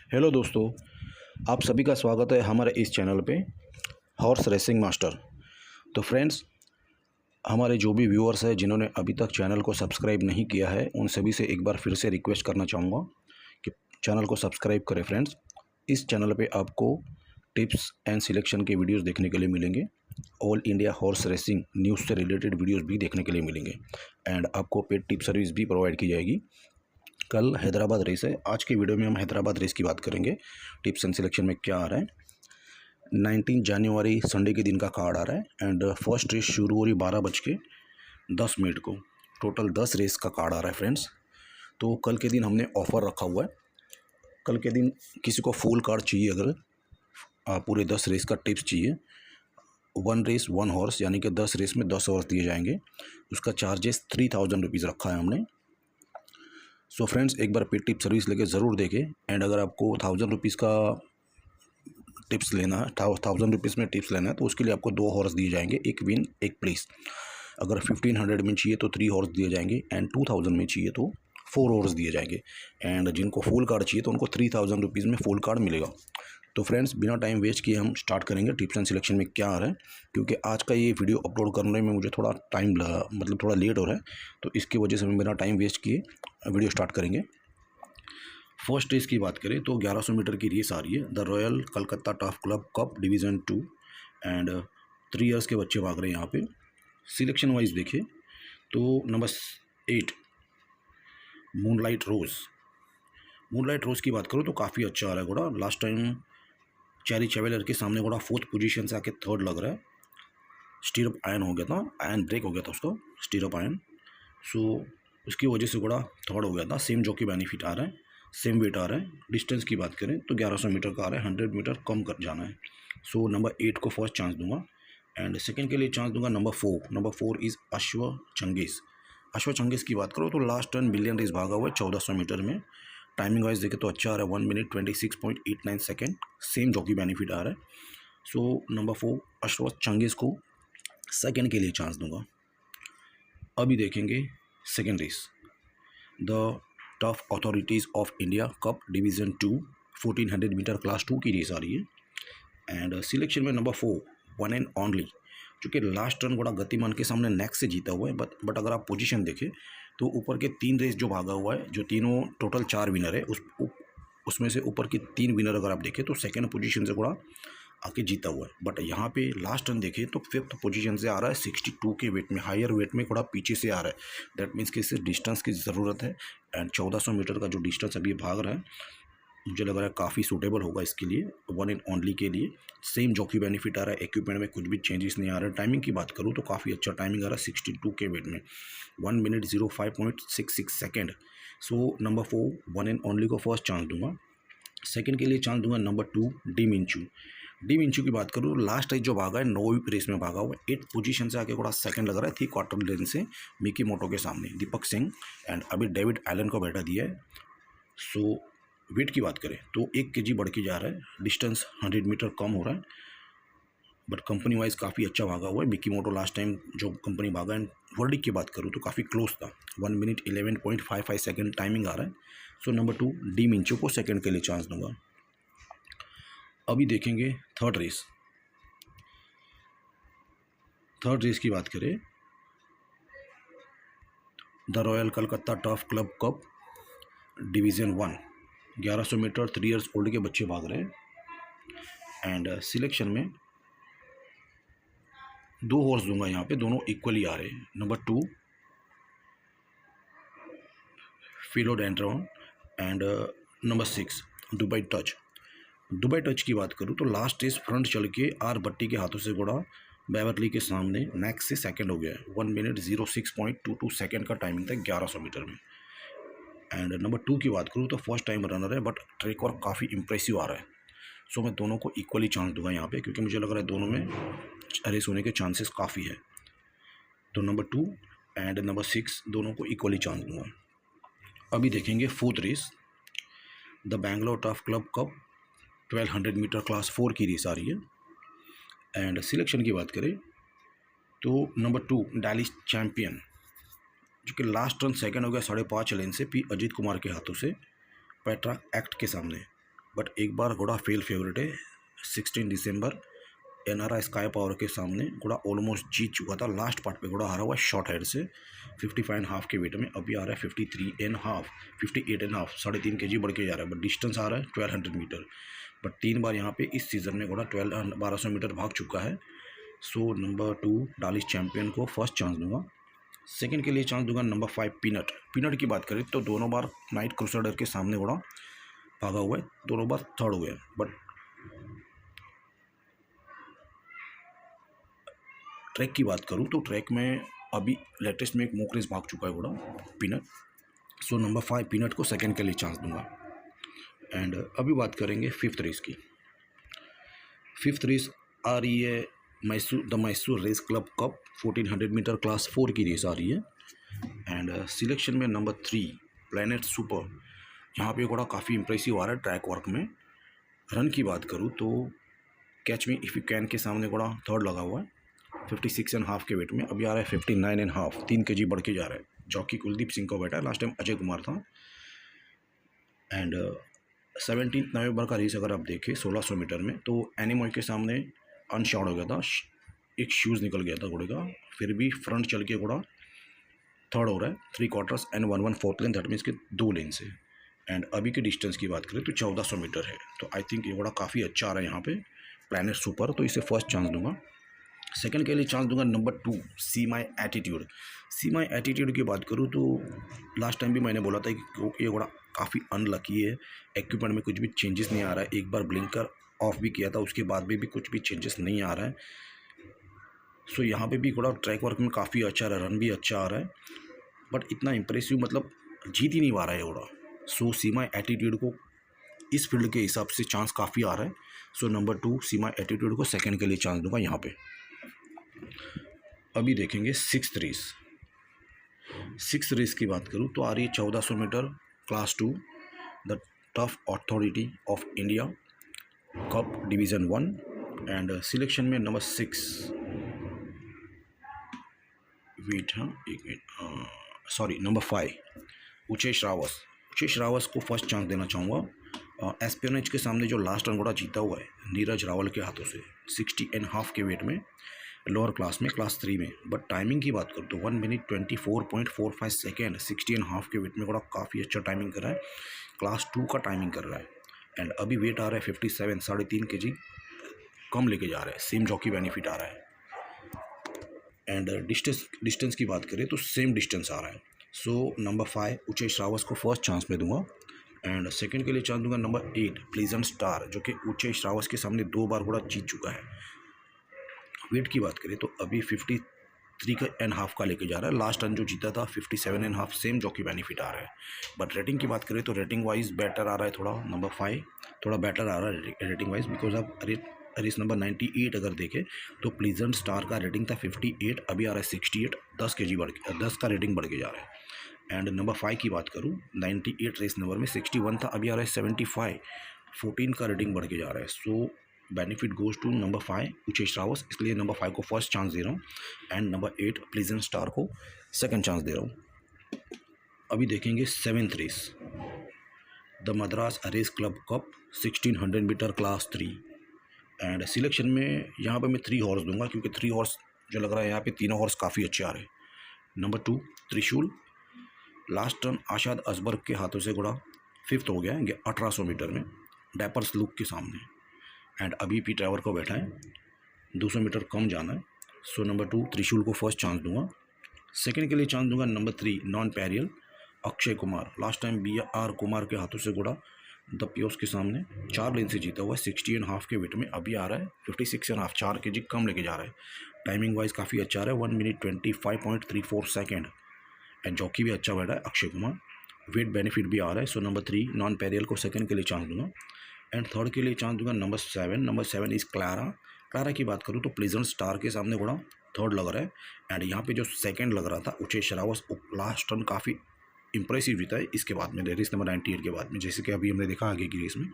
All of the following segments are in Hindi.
हेलो दोस्तों, आप सभी का स्वागत है हमारे इस चैनल पे हॉर्स रेसिंग मास्टर। तो फ्रेंड्स, हमारे जो भी व्यूअर्स हैं जिन्होंने अभी तक चैनल को सब्सक्राइब नहीं किया है, उन सभी से एक बार फिर से रिक्वेस्ट करना चाहूँगा कि चैनल को सब्सक्राइब करें। फ्रेंड्स, इस चैनल पे आपको टिप्स एंड सिलेक्शन के वीडियोस देखने के लिए मिलेंगे। All India horse racing news से रिलेटेड वीडियोस भी देखने के लिए मिलेंगे एंड आपको पेड टिप सर्विस भी प्रोवाइड की जाएगी। कल हैदराबाद रेस है। आज की वीडियो में हम हैदराबाद रेस की बात करेंगे। टिप्स एंड सिलेक्शन में क्या आ रहा है। 19 जनवरी संडे के दिन का कार्ड आ रहा है एंड फर्स्ट रेस शुरू हो रही 12:10 को। टोटल 10 रेस का कार्ड आ रहा है फ्रेंड्स। तो कल के दिन हमने ऑफ़र रखा हुआ है। कल के दिन किसी को फुल कार्ड चाहिए, अगर पूरे 10 रेस का टिप्स चाहिए, 1 रेस 1 हॉर्स यानी कि 10 रेस में 10 हॉर्स दिए जाएंगे। उसका चार्जेस 3000 रुपीज़ रखा है हमने। सो फ्रेंड्स, एक बार पेड टिप सर्विस लेके ज़रूर देखें। एंड अगर आपको 1000 रुपीज़ का टिप्स लेना है, 1000 रुपीज़ में टिप्स लेना है, तो उसके लिए आपको 2 हॉर्स दिए जाएंगे, एक विन एक प्लेस। अगर 1500 में चाहिए तो 3 हॉर्स दिए जाएंगे एंड 2000 में चाहिए तो 4 हॉर्स दिए जाएंगे। एंड जिनको फुल कार्ड चाहिए तो उनको 3000 रुपीज़ में फुल कार्ड मिलेगा। तो फ्रेंड्स, बिना टाइम वेस्ट किए हम स्टार्ट करेंगे टिप्स एंड सिलेक्शन में क्या आ रहा है। क्योंकि आज का ये वीडियो अपलोड करने में मुझे थोड़ा टाइम लगा, मतलब थोड़ा लेट हो रहा है, तो इसकी वजह से मैं बिना टाइम वेस्ट किए वीडियो स्टार्ट करेंगे। फर्स्ट रेस की बात करें तो 1100 मीटर की रेस आ रही है, the royal Calcutta turf club cup division 2 and 3 years के बच्चे भाग रहे हैं यहाँ पे। सिलेक्शन वाइज देखें तो नंबर 8 मूनलाइट रोज़ की बात करूँ तो काफ़ी अच्छा आ रहा है घोड़ा। लास्ट टाइम चेरी चेवेलर के सामने घोड़ा 4th पोजीशन से आके 3rd लग रहा है। स्टीरअप आयन हो गया था, आयन ब्रेक हो गया था उसका, स्टीरअप आयन। सो उसकी वजह से घोड़ा 3rd हो गया था। सेम जॉकी बेनिफिट आ रहा है, सेम वेट आ रहा है। डिस्टेंस की बात करें तो 1100 मीटर का आ रहा है, 100 मीटर कम कर जाना है। सो नंबर 8 को फर्स्ट चांस दूंगा एंड सेकंड के लिए चांस दूंगा नंबर 4 इज़ अश्व चंगेज़ की बात करो तो लास्ट टर्न बिलियन रेस भागा हुआ है 1400 मीटर में। टाइमिंग वाइज देखे तो अच्छा आ रहा है, 1 minute 26.89 second. Same jockey benefit आ रहा है। सो नंबर 4 अश्व चंगेज़ को सेकेंड के लिए चांस दूंगा। अभी देखेंगे second race, the turf authorities of India cup division 2 1400 metre class 2 की रेस आ रही है। एंड सिलेक्शन में नंबर 4 वन एंड ओनली, जो कि लास्ट टर्न बड़ा गतिमान के सामने नेक्स्ट से जीता हुआ है। बट अगर आप पोजीशन देखें तो ऊपर के 3 रेस जो भागा हुआ है, जो तीनों टोटल 4 विनर है, उसमें से ऊपर के 3 विनर अगर आप देखें तो सेकेंड पोजीशन से बड़ा आके जीता हुआ है। बट यहाँ पे लास्ट टर्न देखें तो 5th पोजीशन से आ रहा है 62 के वेट में, हायर वेट में थोड़ा पीछे से आ रहा है। दैट मीन्स कि इसे डिस्टेंस की ज़रूरत है। एंड 1400 मीटर का जो डिस्टेंस अभी भाग रहा है, मुझे लग रहा है काफ़ी सूटेबल होगा इसके लिए, वन एंड ओनली के लिए। सेम जॉकी बेनिफिट आ रहा है, इक्विपमेंट में कुछ भी चेंजेस नहीं आ रहा है। टाइमिंग की बात करूँ तो काफ़ी अच्छा टाइमिंग आ रहा है 62 के वेट में, 1 minute 05.66 second. So number 4 one and only को फर्स्ट चांस दूंगा। सेकंड के लिए चांस दूंगा नंबर 2 डी मिंचू की बात करूँ, लास्ट रेस जो भागा है 9वीं रेस में भागा हुआ है, 8th पोजीशन से आके थोड़ा सेकंड लग रहा है, थी क्वार्टर लेन से मिकी मोटो के सामने दीपक सिंह। एंड अभी डेविड एलन को बैठा दिया है। सो वेट की बात करें तो 1 kg बढ़ के जा रहा है, डिस्टेंस 100 मीटर कम हो रहा है। बट कंपनी वाइज काफ़ी अच्छा भागा हुआ है मिकी मोटो। लास्ट टाइम जो कंपनी भागा एंड वर्डिक की बात करूँ तो काफ़ी क्लोज था, 1 मिनट 11.55 सेकेंड टाइमिंग आ रहा है। सो नंबर 2 डी मिंचू को सेकंड के लिए चांस दूंगा। अभी देखेंगे थर्ड रेस की बात करें, the royal Calcutta turf club cup division 1 1100 metre 3 years old के बच्चे भाग रहे हैं। एंड सिलेक्शन में 2 हॉर्स दूंगा, यहाँ पे दोनों इक्वली आ रहे हैं। Number 2 philodendron and number 6 Dubai touch की बात करूँ तो लास्ट रेस फ्रंट चल के आर भट्टी के हाथों से घोड़ा बेवरली के सामने नेक्स्ट से सेकंड हो गया है, 1 मिनट 06.22 सेकेंड का टाइमिंग था 1100 मीटर में। एंड नंबर 2 की बात करूँ तो फर्स्ट टाइम रनर है, बट ट्रैक और काफ़ी इंप्रेसिव आ रहा है। सो मैं दोनों को इक्वली चांस दूंगा यहाँ पे, क्योंकि मुझे लग रहा है दोनों में रेस होने के चांसेस काफ़ी है। तो नंबर 2 एंड नंबर 6 दोनों को इक्वली चांस दूंगा। अभी देखेंगे fourth race, the Bangalore turf club cup 1200 metre class 4 की रेस आ रही है। एंड सिलेक्शन की बात करें तो नंबर 2 डेलिश चैम्पियन, जो कि लास्ट रन सेकंड हो गया 5.5 लेन से पी अजीत कुमार के हाथों से पेट्रा एक्ट के सामने। बट एक बार घोड़ा फेवरेट है। 16 दिसंबर NRI स्काई पावर के सामने घोड़ा ऑलमोस्ट जीत चुका था। लास्ट पार्ट पे घोड़ा हारा हुआ शॉर्ट हेड से 55.5 के वेट में। अभी आ रहा है 53.5, 58.5, 3.5 kg बढ़ के जा रहा है। बट डिस्टेंस आ रहा है 1200 मीटर। बट 3 बार यहाँ पे इस सीज़न में घोड़ा 1200 मीटर भाग चुका है। सो नंबर 2 डालिश चैम्पियन को फर्स्ट चांस दूंगा। सेकंड के लिए चांस दूंगा नंबर 5 पीनट की बात करें तो दोनों बार नाइट क्रूसेडर के सामने घोड़ा भागा हुआ है, दोनों बार थर्ड हुए हैं। बट ट्रैक की बात करूं तो ट्रैक में अभी लेटेस्ट में एक मॉक रेस भाग चुका है घोड़ा पीनट। सो नंबर 5 पीनट को सेकंड के लिए चांस दूंगा। एंड अभी बात करेंगे फिफ्थ रेस की। फिफ्थ रेस आ रही है Mysore race club cup 1400 metre class 4 की रेस आ रही है। एंड सिलेक्शन में नंबर 3 प्लैनेट सुपर। यहाँ पे घोड़ा काफ़ी इंप्रेसिव आ रहा है ट्रैक वर्क में। रन की बात करूँ तो catch me if you can के सामने घोड़ा थर्ड लगा हुआ है 56.5 के वेट में। अभी आ रहा है 59.5, 3 kg बढ़ के जा रहा है। जॉकी कुलदीप सिंह का बेटा है, लास्ट टाइम अजय कुमार था। एंड 17 नवंबर का रेस अगर आप देखें 1600 मीटर में तो एनिमॉय के सामने अनशॉट हो गया था, एक शूज़ निकल गया था घोड़े का। फिर भी फ्रंट चल के घोड़ा थर्ड हो रहा है 3/4 एंड 1/4 लेन, दैट मीन्स के 2 लेन से। एंड अभी के डिस्टेंस की बात करें तो 1400 मीटर है। तो आई थिंक ये घोड़ा काफ़ी अच्छा आ रहा है यहाँ पे प्लैनेट सुपर, तो इसे फर्स्ट चांस दूंगा। सेकंड के लिए चांस दूंगा number 2 See My Attitude. See My Attitude की बात करूँ तो लास्ट टाइम भी मैंने बोला था कि ये घोड़ा काफ़ी अनलकी है, इक्विपमेंट में कुछ भी चेंजेस नहीं आ रहा है। एक बार ब्लिंकर ऑफ भी किया था, उसके बाद भी कुछ भी चेंजेस नहीं आ रहा है। सो यहाँ पे भी घोड़ा ट्रैक वर्क में काफ़ी अच्छा रहा, रन भी अच्छा आ रहा है। बट इतना इंप्रेसिव मतलब जीत ही नहीं पा रहा है घोड़ा। सो सी माई एटीट्यूड को इस फील्ड के हिसाब से चांस काफ़ी आ रहा है। So number 2 See My Attitude को सेकंड के लिए चांस दूंगा यहाँ पे। अभी देखेंगे सिक्स्थ रेस की बात करूँ तो आ रही है 1400 metre class 2 the turf authority of India cup division 1। And selection में नंबर 6 नंबर 5 उचेश रावस को फर्स्ट चांस देना चाहूँगा। एस्पियनेज के सामने जो लास्ट रन घोड़ा जीता हुआ है नीरज रावल के हाथों से 60.5 के वेट में, लोअर क्लास में क्लास 3 में। बट टाइमिंग की बात करूँ तो 1 मिनट 24.45 सेकेंड 60.5 के वेट में घोड़ा काफ़ी अच्छा टाइमिंग कर रहा है, क्लास 2 का टाइमिंग कर रहा है। एंड अभी वेट आ रहा है 57, 3.5 kg कम लेके जा रहा है, सेम जॉकी बेनिफिट आ रहा है। एंड डिस्टेंस की बात करें तो सेम डिस्टेंस आ रहा है। सो नंबर 5 उचेश रावस को फर्स्ट चांस में दूंगा। एंड सेकंड के लिए चांस दूंगा नंबर 8 प्लीजेंट स्टार, जो कि उचेश रावस के सामने 2 बार घोड़ा जीत चुका है। वेट की बात करें तो अभी 53.5 का लेके जा रहा है, लास्ट रन जो जीता था 57.5, सेम जॉकी बेनिफिट आ रहा है। बट रेटिंग की बात करें तो रेटिंग वाइज बेटर आ रहा है थोड़ा, नंबर 5 थोड़ा बेटर आ रहा है रेटिंग वाइज। बिकॉज अब रेस नंबर 98 अगर देखें तो प्लीजेंट स्टार का रेटिंग था 58, अभी आ रहा है 68, 10 kg 10 का रेटिंग बढ़ के जा रहा है। एंड नंबर 5 की बात करूँ 98 रेस नंबर में 61 था, अभी आ रहा है 75, 14 का रेटिंग बढ़ के जा रहा है। So benefit goes to number 5 उचेश रावस, इसलिए नंबर 5 को फर्स्ट चांस दे रहा हूँ। एंड नंबर 8 प्लीजेंट स्टार को सेकंड चांस दे रहा हूँ। अभी देखेंगे seventh race the Madras race club cup 1600 metre class 3। And selection में यहाँ पे मैं 3 हॉर्स दूंगा, क्योंकि 3 हॉर्स जो लग रहा है यहाँ पे तीनों हॉर्स काफ़ी अच्छे आ रहे हैं। नंबर 2 त्रिशूल, लास्ट रन आशाद असबर्ग के हाथों से घोड़ा 5th हो गया है 1800 मीटर में डैपर्स लुक के सामने। एंड अभी पी ड्राइवर को बैठा है, 200 मीटर कम जाना है। सो नंबर 2 त्रिशूल को फर्स्ट चांस दूंगा। सेकंड के लिए चांस दूंगा number 3 nonpareil Akshay Kumar, last time BR Kumar के हाथों से घोड़ा द पियोस के सामने 4 लेन से जीता हुआ है 60.5 के वेट में, अभी आ रहा है 56.5, 4 kg कम लेके जा रहा है। टाइमिंग वाइज काफ़ी अच्छा आ रहा है 1 मिनट 25.34 सेकेंड। एंड जॉकी भी अच्छा बैठा है अक्षय कुमार, वेट बेनिफिट भी आ रहा है। सो नंबर 3 नॉन पैरियल को सेकंड के लिए चांस दूंगा। एंड थर्ड के लिए चांस दूंगा नंबर 7 इज़ क्लारा की बात करूँ तो प्लीजेंट स्टार के सामने घोड़ा थर्ड लग रहा है। एंड यहाँ पे जो सेकंड लग रहा था उचेश रावस, लास्ट रन काफ़ी इंप्रेसिव जीता है इसके बाद में, रेस नंबर 98 के बाद में, जैसे कि अभी हमने देखा आगे की रेस में।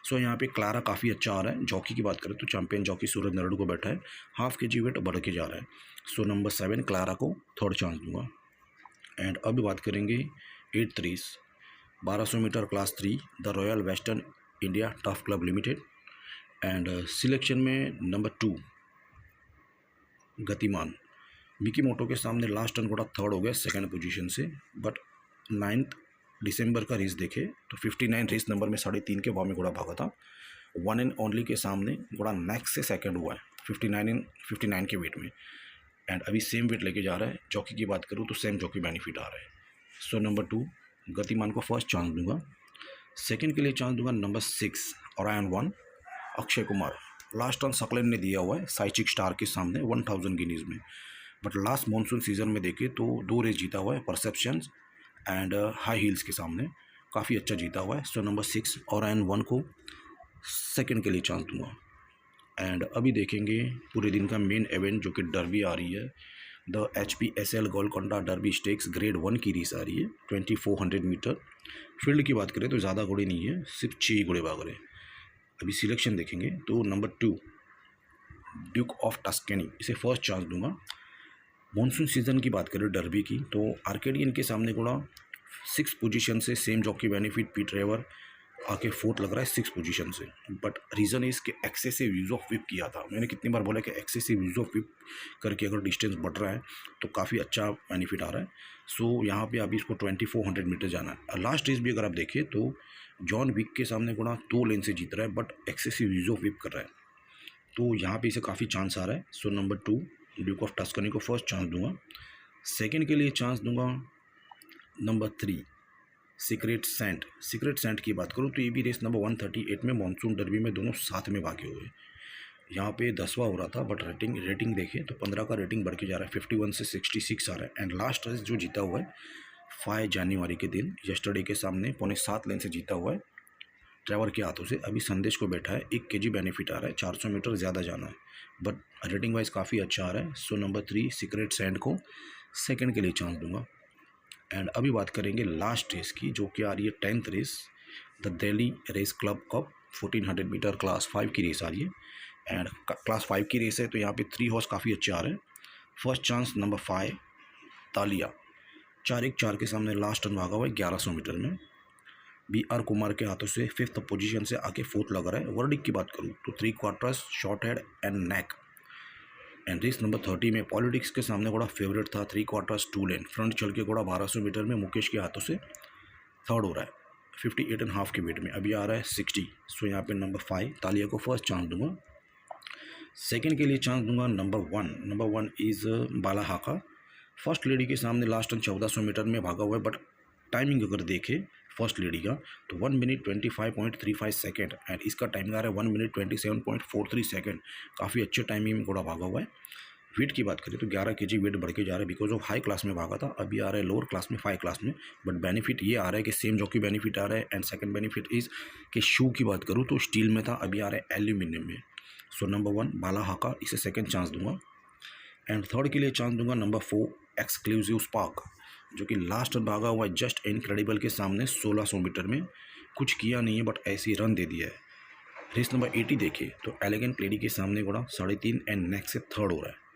सो यहाँ पे क्लारा काफ़ी अच्छा आ रहा है। जॉकी की बात करें तो चैंपियन जॉकी सूरज नरडू को बैठा है, ½ kg वेट बढ़ के जा रहा है। सो नंबर 7 क्लारा को थर्ड चांस दूंगा। एंड अब बात करेंगे 8th race 1200 metre class 3 the royal western India turf club limited. And selection में नंबर 2 गतिमान, मिकी मोटो के सामने लास्ट रन घोड़ा थर्ड हो गया सेकंड पोजीशन से। बट 9 दिसंबर का रेस देखे तो 59 रेस नंबर में 3.5 के भाव में घोड़ा भागा था। 1 एंड ओनली के सामने घोड़ा नेक्स्ट से सेकंड हुआ है 59 के वेट में। एंड अभी सेम वेट लेके जा रहा है। जॉकी की बात करूँ तो सेम जॉकी बेनिफिट आ रहा है। सो नंबर 2 गतिमान को फर्स्ट चांस दूंगा। सेकंड के लिए चांस दूंगा number 6 Orion 1 Akshay Kumar. Last run Saqlain ने दिया हुआ है साइचिक स्टार के सामने 1000 गिनीज में। बट लास्ट मॉनसून सीजन में देखे तो 2 रेस जीता हुआ है परसेप्शंस एंड हाई हील्स के सामने, काफ़ी अच्छा जीता हुआ है। सो नंबर 6 ओरायन 1 को सेकंड के लिए चांस दूंगा। एंड अभी देखेंगे पूरे दिन का मेन इवेंट जो कि डर्बी आ रही है, the HPSL Golconda derby stakes grade 1 की रेस आ रही है 2400 मीटर। फील्ड की बात करें तो ज़्यादा घोड़े नहीं है, सिर्फ 6 घोड़े भाग रहे हैं। अभी सिलेक्शन देखेंगे तो नंबर 2 ड्यूक ऑफ टस्कनी, इसे फर्स्ट चांस दूंगा। मॉनसून सीजन की बात करें डर्बी की तो आर्केडियन के सामने घोड़ा 6 पोजीशन से सेम जॉकी बेनिफिट पीट रेवर आके फोर्थ लग रहा है 6 पोजीशन से। बट रीज़न है इसके एक्सेसिव यूज़ ऑफ विप किया था। मैंने कितनी बार बोला कि एक्सेसिव यूज़ ऑफ विप करके अगर डिस्टेंस बढ़ रहा है तो काफ़ी अच्छा बेनिफिट आ रहा है। सो यहाँ पे अभी इसको 2400 मीटर जाना है। लास्ट रेस भी अगर आप देखें तो जॉन विक के सामने घोड़ा 2 लेन से जीत रहा है but excessive use of whip कर रहा है, तो यहाँ पे इसे काफ़ी चांस आ रहा है। So number 2 Duke of Tuscany को फर्स्ट चांस दूंगा। सेकंड के लिए चांस दूंगा नंबर 3 सीक्रेट सेंट की बात करूँ तो ये भी रेस नंबर 138 में मॉनसून डर्बी में दोनों साथ में भागे हुए। यहाँ पे 10वां हो रहा था बट रेटिंग देखें तो 15 का रेटिंग बढ़ के जा रहा है, 51 से 66 आ रहा है। एंड लास्ट रेस जो जीता हुआ है 5 जनवरी के दिन यस्टरडे के सामने 6.25 लेन से जीता हुआ है ड्राइवर के हाथों से। अभी संदेश को बैठा है 1 kg बेनिफिट आ रहा है, 400 मीटर ज़्यादा जाना है बट रेटिंग वाइज काफ़ी अच्छा आ रहा है। सो नंबर 3 सीक्रेट सेंट को सेकंड के लिए चांस दूंगा। एंड अभी बात करेंगे लास्ट रेस की जो कि आ रही है 10th race, the Delhi race club cup 1400 metre class 5 की रेस आ रही है। एंड क्लास 5 की रेस है तो यहाँ पे 3 हॉर्स काफ़ी अच्छे आ रहे हैं। फर्स्ट चांस नंबर 5 तालिया, 4-1-4 के सामने लास्ट रन भागा हुआ है 1100 मीटर में। BR कुमार के हाथों से 5th पोजीशन से आके 4th लग रहा है। वर्डिक की बात करूँ तो 3 quarters short head and neck. And race number 30 में पॉलिटिक्स के सामने घोड़ा फेवरेट था 3 क्वार्टर्स 2 लेन फ्रंट चल के घोड़ा 1200 मीटर में मुकेश के हाथों से थर्ड हो रहा है 58.5 के वेट में, अभी आ रहा है 60। सो यहाँ पे नंबर 5 तालिया को फर्स्ट चांस दूंगा। सेकंड के लिए चांस दूंगा नंबर 1 इज़ बाला हाका। फर्स्ट लेडी के सामने लास्ट रन 1400 मीटर में भागा हुआ है बट टाइमिंग अगर देखें फर्स्ट लेडी का तो 1 मिनट 25.35 सेकेंड एंड इसका टाइमिंग आ रहा है 1 मिनट 27.43 सेकेंड। काफ़ी अच्छे टाइमिंग में घोड़ा भागा हुआ है। वेट की बात करें तो 11 kg वेट बढ़ के जा रहा है बिकॉज ऑफ हाई क्लास में भागा था, अभी आ रहा है लोअर क्लास में 5 क्लास में। बट बेनिफिट ये आ रहा है कि सेम जॉकी बेनिफिट आ रहा है। एंड सेकंड बेनिफिट इज़ कि शू की बात करूँ तो स्टील में था, अभी आ रहा है एल्यूमिनियम में। सो नंबर 1 बाला हाका, इसे सेकेंड चांस दूंगा। एंड थर्ड के लिए चांस दूंगा नंबर 4 एक्सक्लूसिव स्पार्क, जो कि लास्ट रन भागा हुआ है जस्ट इनक्रेडिबल के सामने 1600 मीटर में। कुछ किया नहीं है बट ऐसे ही रन दे दिया है। रेस नंबर 80 देखे तो एलिगेंट लेडी के सामने घोड़ा 3.5 एंड नेक्स्ट से थर्ड हो रहा है।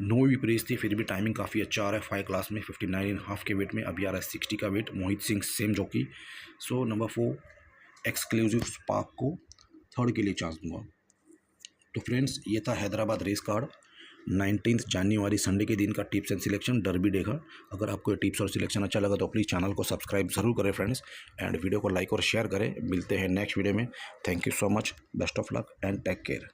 नो भी प्रेस थी फिर भी टाइमिंग काफ़ी अच्छा आ रहा है 5 क्लास में 59.5 के वेट में, अभी आ रहा है 60 का weight. Mohit Singh same jockey. So number 4 exclusive spark को थर्ड के लिए चांस दूंगा। तो फ्रेंड्स ये था हैदराबाद रेस कार्ड 19 जनवरी संडे के दिन का tips and selection derby day का। अगर आपको ये टिप्स और सिलेक्शन अच्छा लगा तो प्लीज़ चैनल को सब्सक्राइब ज़रूर करें फ्रेंड्स एंड वीडियो को लाइक और शेयर करें। मिलते हैं नेक्स्ट वीडियो में। Thank you so much, best of luck and take care.